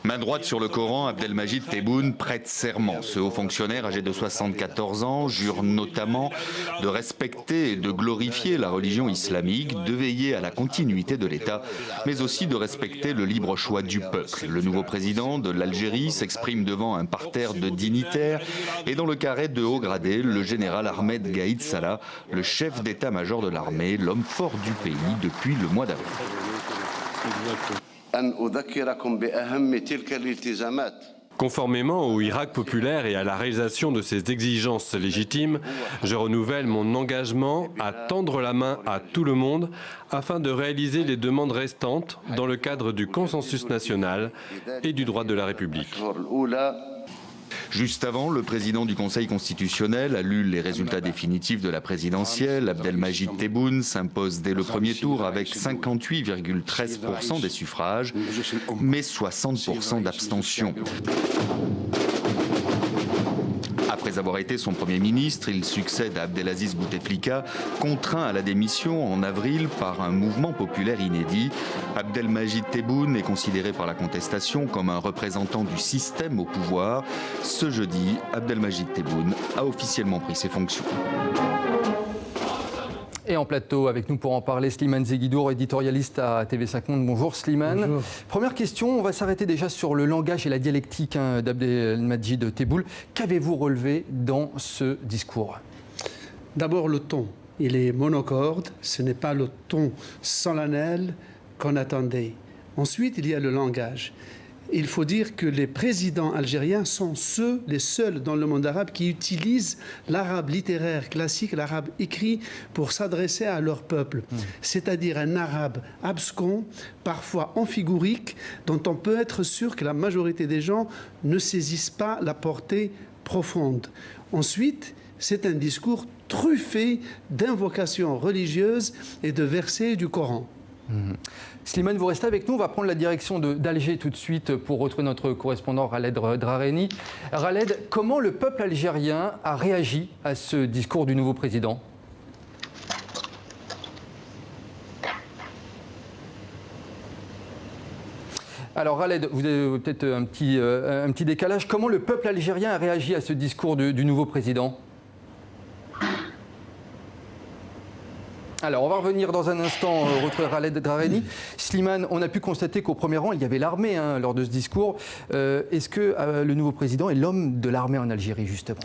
Main droite sur le Coran, Abdelmajid Tebboune prête serment. Ce haut fonctionnaire âgé de 74 ans jure notamment de respecter et de glorifier la religion islamique, de veiller à la continuité de l'État, mais aussi de respecter le libre choix du peuple. Le nouveau président de l'Algérie s'exprime devant un parterre de dignitaires et dans le carré de haut gradé, le général Ahmed Gaïd Salah, le chef d'état-major de l'armée, l'homme fort du pays depuis le mois d'avril. Conformément au Irak populaire et à la réalisation de ses exigences légitimes, je renouvelle mon engagement à tendre la main à tout le monde afin de réaliser les demandes restantes dans le cadre du consensus national et du droit de la République. Juste avant, le président du Conseil constitutionnel a lu les résultats définitifs de la présidentielle. Abdelmajid Tebboune s'impose dès le premier tour avec 58,13% des suffrages, mais 60% d'abstention. Après avoir été son Premier ministre, il succède à Abdelaziz Bouteflika, contraint à la démission en avril par un mouvement populaire inédit. Abdelmajid Tebboune est considéré par la contestation comme un représentant du système au pouvoir. Ce jeudi, Abdelmajid Tebboune a officiellement pris ses fonctions. Et en plateau avec nous pour en parler, Slimane Zeguidour, éditorialiste à TV5 Monde. Bonjour Slimane. Bonjour. Première question, on va s'arrêter déjà sur le langage et la dialectique d'Abdelmajid Tebboune. Qu'avez-vous relevé dans ce discours? D'abord le ton, il est monocorde, ce n'est pas le ton solennel qu'on attendait. Ensuite, il y a le langage. Il faut dire que les présidents algériens sont les seuls dans le monde arabe qui utilisent l'arabe littéraire classique, l'arabe écrit, pour s'adresser à leur peuple. C'est-à-dire un arabe abscon, parfois amphigorique, dont on peut être sûr que la majorité des gens ne saisissent pas la portée profonde. Ensuite, c'est un discours truffé d'invocations religieuses et de versets du Coran. Slimane, vous restez avec nous. On va prendre la direction d'Alger tout de suite pour retrouver notre correspondant Khaled Drareni. Khaled, comment le peuple algérien a réagi à ce discours du nouveau président? Alors Khaled, vous avez peut-être un petit décalage. Comment le peuple algérien a réagi à ce discours du nouveau président? Alors, on va revenir dans un instant, retrouver Khaled Drareni. Slimane, on a pu constater qu'au premier rang, il y avait l'armée lors de ce discours. Est-ce que le nouveau président est l'homme de l'armée en Algérie, justement?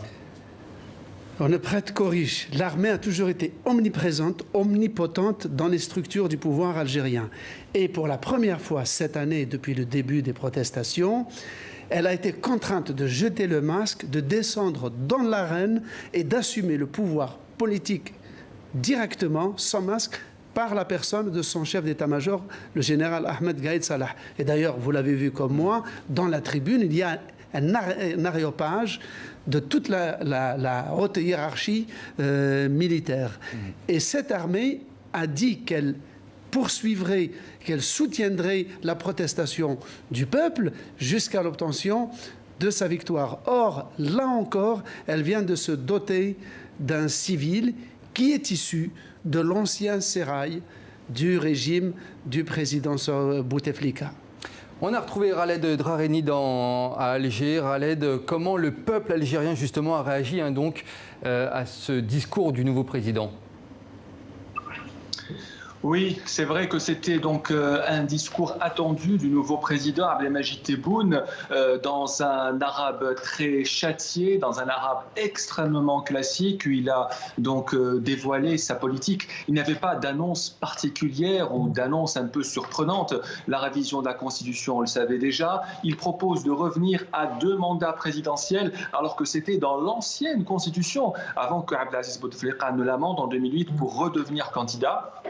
On ne prête qu'aux riches. L'armée a toujours été omniprésente, omnipotente dans les structures du pouvoir algérien. Et pour la première fois cette année, depuis le début des protestations, elle a été contrainte de jeter le masque, de descendre dans l'arène et d'assumer le pouvoir politique directement, sans masque, par la personne de son chef d'état-major, le général Ahmed Gaïd Salah. Et d'ailleurs, vous l'avez vu comme moi, dans la tribune, il y a un aréopage de toute la haute hiérarchie militaire. Et cette armée a dit qu'elle poursuivrait, qu'elle soutiendrait la protestation du peuple jusqu'à l'obtention de sa victoire. Or, là encore, elle vient de se doter d'un civil qui est issu de l'ancien sérail du régime du président Bouteflika. On a retrouvé Khaled Drareni à Alger. Khaled, comment le peuple algérien justement a réagi à ce discours du nouveau président? Oui, c'est vrai que c'était donc un discours attendu du nouveau président Abdelmajid Tebboune dans un arabe très châtié, dans un arabe extrêmement classique où il a donc dévoilé sa politique. Il n'y avait pas d'annonce particulière ou d'annonce un peu surprenante. La révision de la Constitution, on le savait déjà. Il propose de revenir à 2 mandats présidentiels alors que c'était dans l'ancienne Constitution avant que Abdelaziz Bouteflika ne l'amende en 2008 pour redevenir candidat.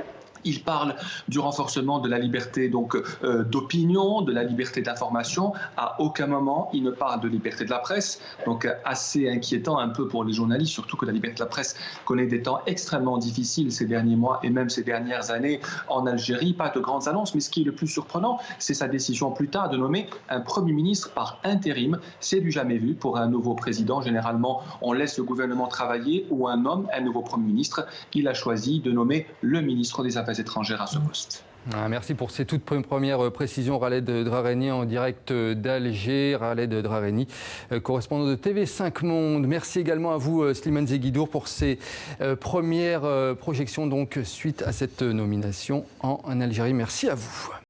Il parle du renforcement de la liberté d'opinion, de la liberté d'information. À aucun moment, il ne parle de liberté de la presse. Donc assez inquiétant un peu pour les journalistes, surtout que la liberté de la presse connaît des temps extrêmement difficiles ces derniers mois et même ces dernières années en Algérie. Pas de grandes annonces, mais ce qui est le plus surprenant, c'est sa décision plus tard de nommer un Premier ministre par intérim. C'est du jamais vu pour un nouveau président. Généralement, on laisse le gouvernement travailler ou un nouveau Premier ministre. Il a choisi de nommer le ministre des Affaires étrangères à ce poste. Merci pour ces toutes premières précisions, Khaled Drareni, en direct d'Alger. Khaled Drareni, correspondant de TV5 Monde. Merci également à vous, Slimane Zeguidour, pour ces premières projections donc, suite à cette nomination en Algérie. Merci à vous.